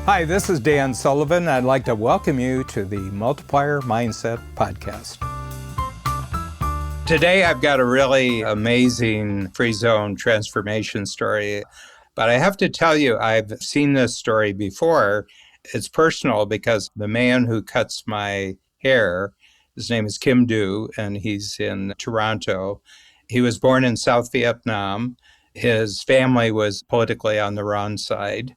Hi, this is Dan Sullivan. I'd like to welcome you to the Multiplier Mindset Podcast. Today, I've got a really amazing free zone transformation story, but I have to tell you, I've seen this story before. It's personal because the man who cuts my hair, his name is Kim Du, and he's in Toronto. He was born in South Vietnam. His family was politically on the wrong side.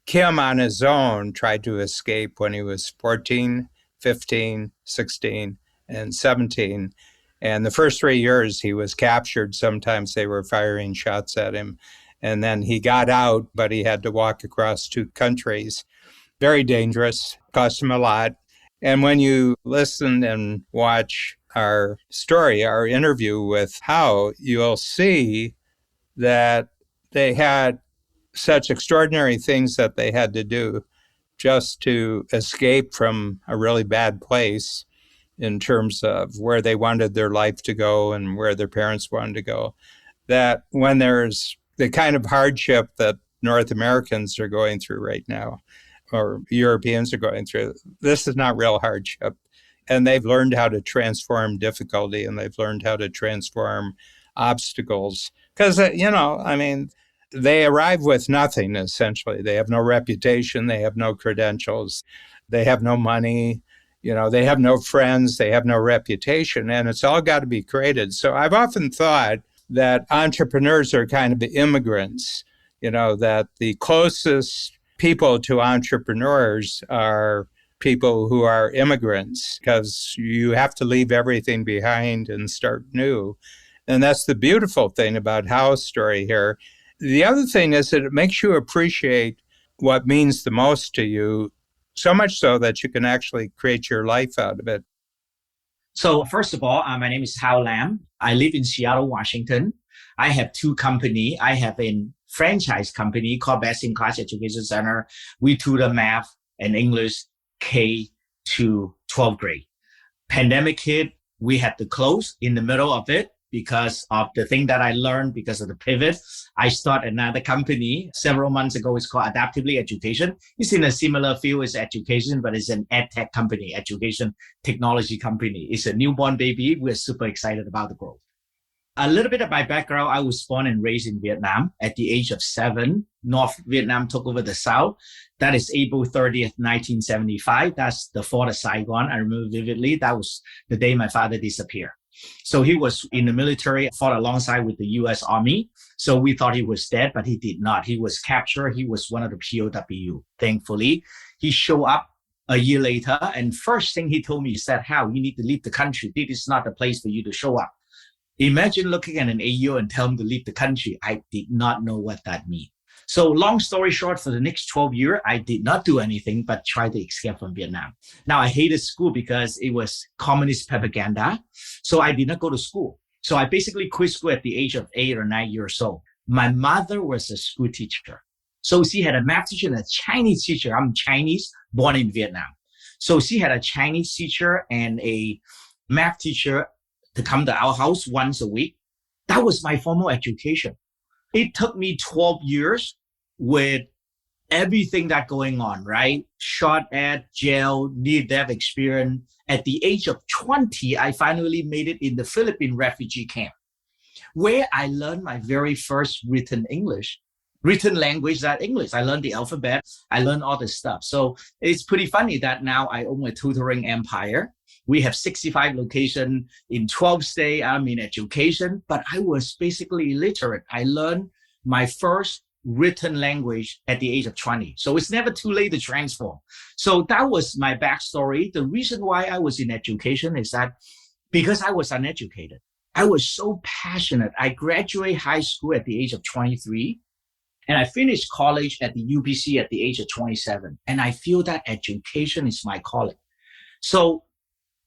Kim, on his own, tried to escape when he was 14, 15, 16, and 17. And the first 3 years, he was captured. Sometimes they were firing shots at him. And then he got out, but he had to walk across 2 countries. Very dangerous, cost him a lot. And when you listen and watch our story, our interview with Hao, you'll see that they had such extraordinary things that they had to do just to escape from a really bad place in terms of where they wanted their life to go and where their parents wanted to go. That when there's the kind of hardship that North Americans are going through right now, or Europeans are going through, this is not real hardship. And they've learned how to transform difficulty, and they've learned how to transform obstacles. Because, they arrive with nothing, essentially. They have no reputation. They have no credentials. They have no money. They have no friends. They have no reputation. And it's all got to be created. So I've often thought that entrepreneurs are kind of immigrants, that the closest people to entrepreneurs are people who are immigrants, because you have to leave everything behind and start new. And that's the beautiful thing about Hao's story here. The other thing is that it makes you appreciate what means the most to you, so much so that you can actually create your life out of it. So first of all, my name is Hao Lam. I live in Seattle, Washington. I have 2 companies. I have a franchise company called Best in Class Education Center. We tutor math and English K to 12th grade. Pandemic hit, we had to close in the middle of it because of the thing that I learned because of the pivot. I started another company several months ago. It's called Adaptively Education. It's in a similar field as education, but it's an ed tech company, education technology company. It's a newborn baby. We're super excited about the growth. A little bit of my background, I was born and raised in Vietnam. At the age of 7, North Vietnam took over the South. That is April 30th, 1975. That's the fall of Saigon. I remember vividly. That was the day my father disappeared. So he was in the military, fought alongside with the U.S. Army. So we thought he was dead, but he did not. He was captured. He was one of the POW. Thankfully, he showed up a year later. And first thing he told me, he said, "How you need to leave the country. This is not the place for you to show up." Imagine looking at an 8-year-old and tell him to leave the country. I did not know what that meant. So long story short, for the next 12 years, I did not do anything but try to escape from Vietnam. Now, I hated school because it was communist propaganda. So I did not go to school. So I basically quit school at the age of 8 or 9 years old. My mother was a school teacher. So she had a math teacher and a Chinese teacher. I'm Chinese, born in Vietnam. So she had a Chinese teacher and a math teacher to come to our house once a week. That was my formal education. It took me 12 years with everything that going on, right? Shot at, jail, near-death experience. At the age of 20, I finally made it in the Philippine refugee camp, where I learned my very first written language, that English. I learned the alphabet. I learned all this stuff. So it's pretty funny that now I own a tutoring empire. We have 65 locations in 12 states. I'm in education, but I was basically illiterate. I learned my first written language at the age of 20. So it's never too late to transform. So that was my backstory. The reason why I was in education is that because I was uneducated, I was so passionate. I graduated high school at the age of 23. And I finished college at the UBC at the age of 27. And I feel that education is my calling. So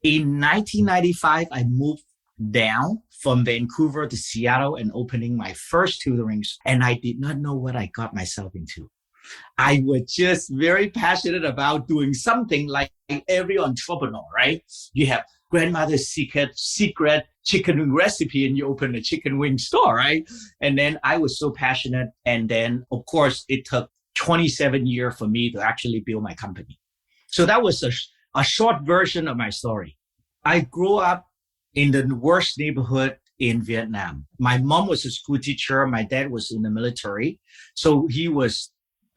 in 1995, I moved down from Vancouver to Seattle and opening my first tutoring. And I did not know what I got myself into. I was just very passionate about doing something like every entrepreneur, right? You have grandmother's secret chicken wing recipe and you open a chicken wing store, right? And then I was so passionate. And then, of course, it took 27 years for me to actually build my company. So that was a short version of my story. I grew up in the worst neighborhood in Vietnam. My mom was a school teacher. My dad was in the military. So he was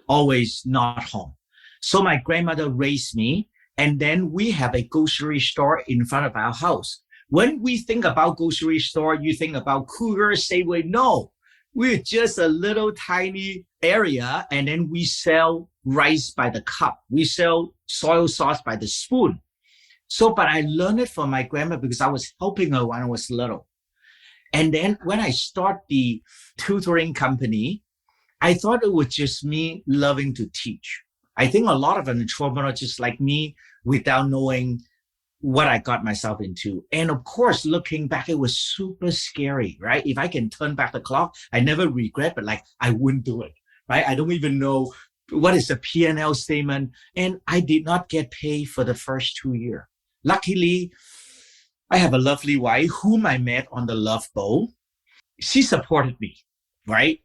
always not home. So my grandmother raised me. And then we have a grocery store in front of our house. When we think about grocery store, you think about Cougar, Safeway. No, we're just a little tiny area. And then we sell rice by the cup. We sell soy sauce by the spoon. So, but I learned it from my grandma because I was helping her when I was little. And then when I start the tutoring company, I thought it was just me loving to teach. I think a lot of entrepreneurs just like me without knowing what I got myself into. And of course, looking back, it was super scary, right? If I can turn back the clock, I never regret, but like I wouldn't do it, right? I don't even know what is a P&L statement. And I did not get paid for the first 2 years. Luckily, I have a lovely wife whom I met on the Love Boat. She supported me, right?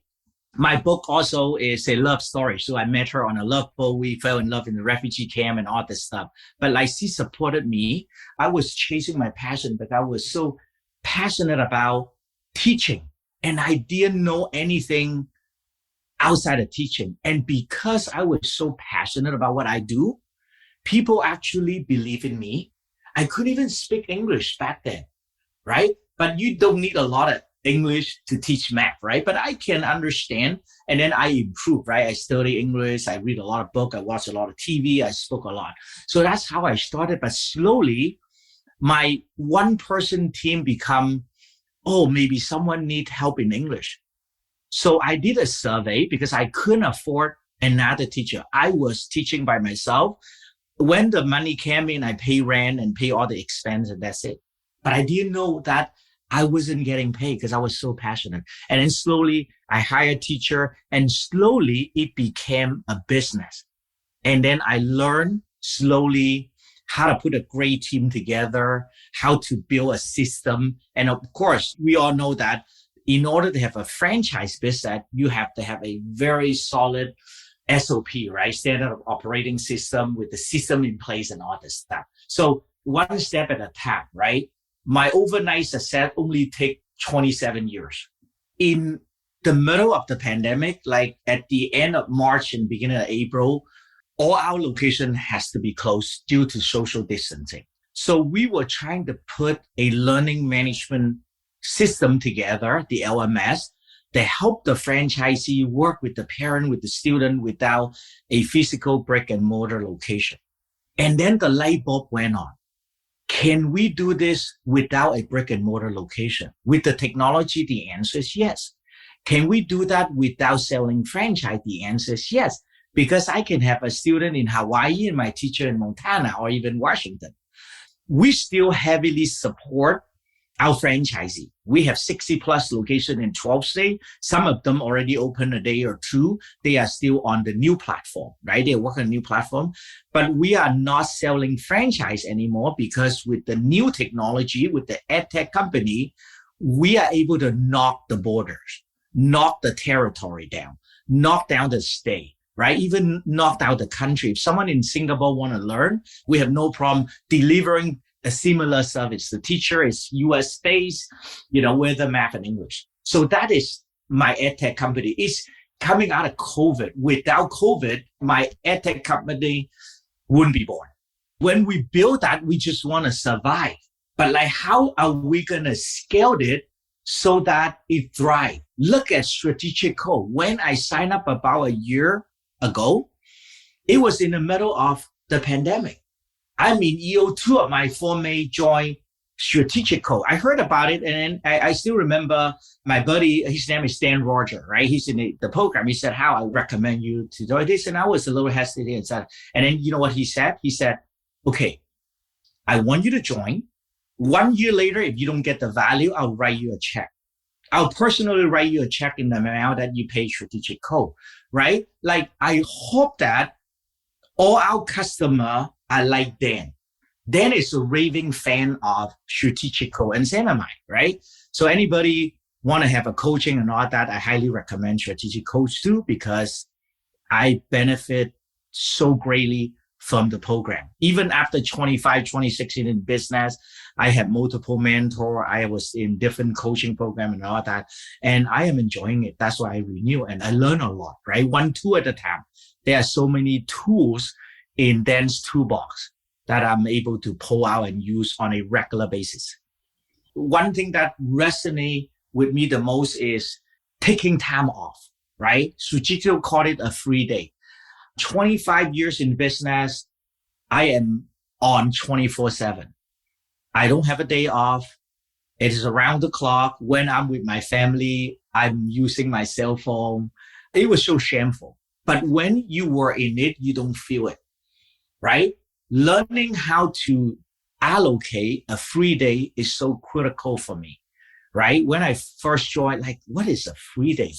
My book also is a love story. So I met her on a love boat. We fell in love in the refugee camp and all this stuff. But like she supported me. I was chasing my passion, but I was so passionate about teaching. And I didn't know anything outside of teaching. And because I was so passionate about what I do, people actually believe in me. I couldn't even speak English back then, right? But you don't need a lot of English to teach math, right? But I can understand. And then I improve, right? I study English. I read a lot of books. I watch a lot of TV. I spoke a lot. So that's how I started. But slowly, my one-person team become, oh, maybe someone need help in English. So I did a survey because I couldn't afford another teacher. I was teaching by myself. When the money came in, I pay rent and pay all the expense, and that's it. But I didn't know that I wasn't getting paid because I was so passionate. And then slowly I hired a teacher, and slowly it became a business. And then I learned slowly how to put a great team together, how to build a system. And of course, we all know that in order to have a franchise business, you have to have a very solid SOP, right? Standard of operating system with the system in place and all this stuff. So one step at a time, right? My overnight success only take 27 years. In the middle of the pandemic, like at the end of March and beginning of April, all our location has to be closed due to social distancing. So we were trying to put a learning management system together, the LMS, to help the franchisee work with the parent, with the student without a physical brick and mortar location. And then the light bulb went on. Can we do this without a brick and mortar location? With the technology, the answer is yes. Can we do that without selling franchise? The answer is yes, because I can have a student in Hawaii and my teacher in Montana or even Washington. We still heavily support our franchisee. We have 60 plus locations in 12 states. Some of them already open a day or two. They are still on the new platform, right? They work on a new platform, but we are not selling franchise anymore because with the new technology, with the EdTech company, we are able to knock the borders, knock the territory down, knock down the state, right? Even knock out the country. If someone in Singapore want to learn, we have no problem delivering a similar service. The teacher is US based, with the math and English. So that is my EdTech company. It's coming out of COVID. Without COVID, my EdTech company wouldn't be born. When we build that, we just want to survive. But like, how are we going to scale it so that it thrives? Look at Strategic Code. When I signed up about a year ago, it was in the middle of the pandemic. I'm in EO2 of my former joined Strategic Code. I heard about it, and I still remember my buddy, his name is Dan Roger, right? He's in the program. He said, "How I recommend you to do this." And I was a little hesitant. And then you know what he said? He said, "Okay, I want you to join. 1 year later, if you don't get the value, I'll write you a check. I'll personally write you a check in the amount that you pay Strategic Code," right? Like, I hope that all our customers are like Dan. Dan is a raving fan of Strategic Code, and same am I, right? So anybody want to have a coaching and all that, I highly recommend Strategic Coach too, because I benefit so greatly from the program. Even after 25, 26 years in business, I had multiple mentor. I was in different coaching program and all that. And I am enjoying it. That's why I renew and I learn a lot, right? One tool at a time. There are so many tools in Dan's toolbox that I'm able to pull out and use on a regular basis. One thing that resonates with me the most is taking time off, right? Sujito called it a free day. 25 years in business, I am on 24/7. I don't have a day off. It is around the clock. When I'm with my family, I'm using my cell phone. It was so shameful. But when you were in it, you don't feel it, right? Learning how to allocate a free day is so critical for me, right? When I first joined, like, what is a free day?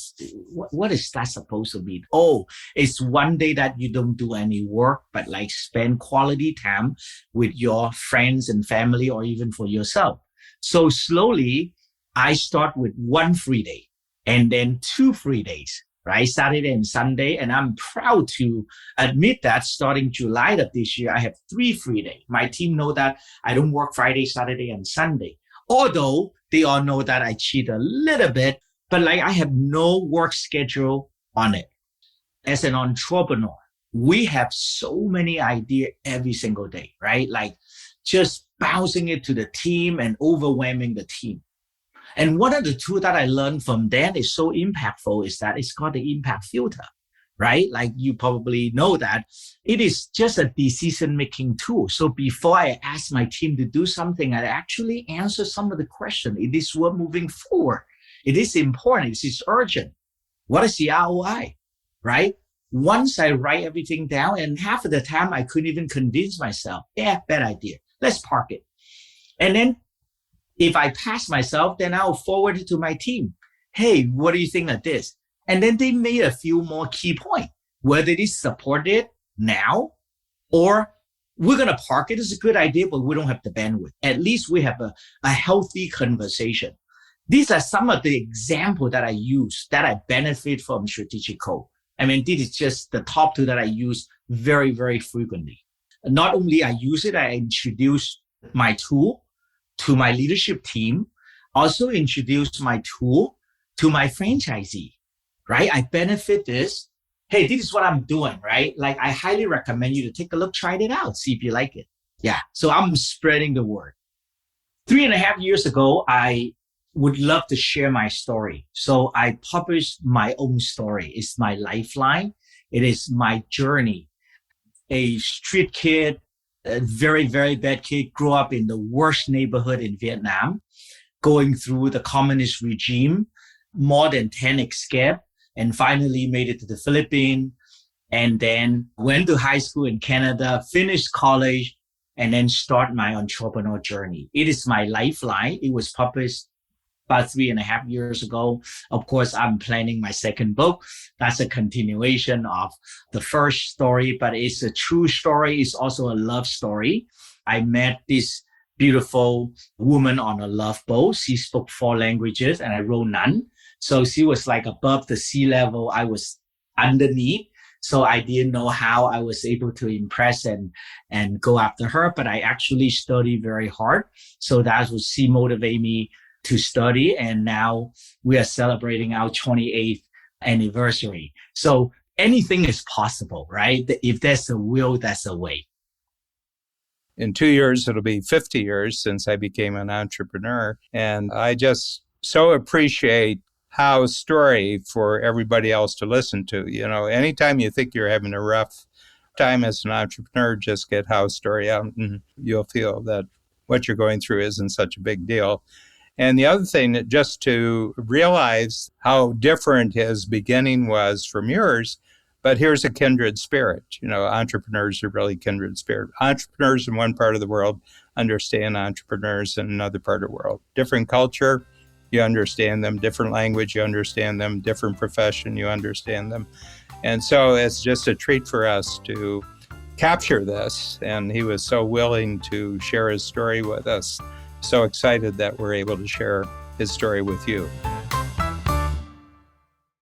What is that supposed to mean? Oh, it's one day that you don't do any work, but like spend quality time with your friends and family or even for yourself. So slowly, I start with one free day and then 2 free days, right? Saturday and Sunday. And I'm proud to admit that starting July of this year, I have 3 free days. My team know that I don't work Friday, Saturday, and Sunday. Although they all know that I cheat a little bit, but like I have no work schedule on it. As an entrepreneur, we have so many ideas every single day, right? Like just bouncing it to the team and overwhelming the team. And one of the tools that I learned from Dan is so impactful is that it's called the impact filter, right? Like you probably know that it is just a decision-making tool. So before I ask my team to do something, I actually answer some of the questions. It is worth moving forward. It is important. It is urgent. What is the ROI, right? Once I write everything down, and half of the time I couldn't even convince myself, yeah, bad idea. Let's park it. And then if I pass myself, then I'll forward it to my team. Hey, what do you think of this? And then they made a few more key points, whether they support it now or we're going to park it. It's a good idea, but we don't have the bandwidth. At least we have a healthy conversation. These are some of the examples that I use that I benefit from strategic code. I mean, this is just the top 2 that I use very, very frequently. Not only I use it, I introduce my tool to my leadership team, also introduce my tool to my franchisee, right? I benefit this. Hey, this is what I'm doing, right? Like I highly recommend you to take a look, try it out, see if you like it. Yeah. So I'm spreading the word. 3.5 years ago, I would love to share my story. So I published my own story. It's my lifeline. It is my journey. A street kid, a very, very bad kid, grew up in the worst neighborhood in Vietnam, going through the communist regime, more than 10 escaped, and finally made it to the Philippines, and then went to high school in Canada, finished college, and then start my entrepreneur journey. It is my lifeline. It was published about 3.5 years ago. Of course, I'm planning my second book. That's a continuation of the first story, but it's a true story. It's also a love story. I met this beautiful woman on a love boat. She spoke 4 languages and I wrote none. So she was like above the sea level. I was underneath. So I didn't know how I was able to impress and go after her, but I actually studied very hard. So that was, she motivated me to study. And now we are celebrating our 28th anniversary. So anything is possible, right? If there's a will, there's a way. In 2 years, it'll be 50 years since I became an entrepreneur. And I just so appreciate Hao's story for everybody else to listen to. You know, anytime you think you're having a rough time as an entrepreneur, just get Hao's story out and you'll feel that what you're going through isn't such a big deal. And the other thing, just to realize how different his beginning was from yours, but here's a kindred spirit. You know, entrepreneurs are really kindred spirit. Entrepreneurs in one part of the world understand entrepreneurs in another part of the world. Different culture, you understand them. Different language, you understand them. Different profession, you understand them. And so it's just a treat for us to capture this. And he was so willing to share his story with us. So excited that we're able to share his story with you.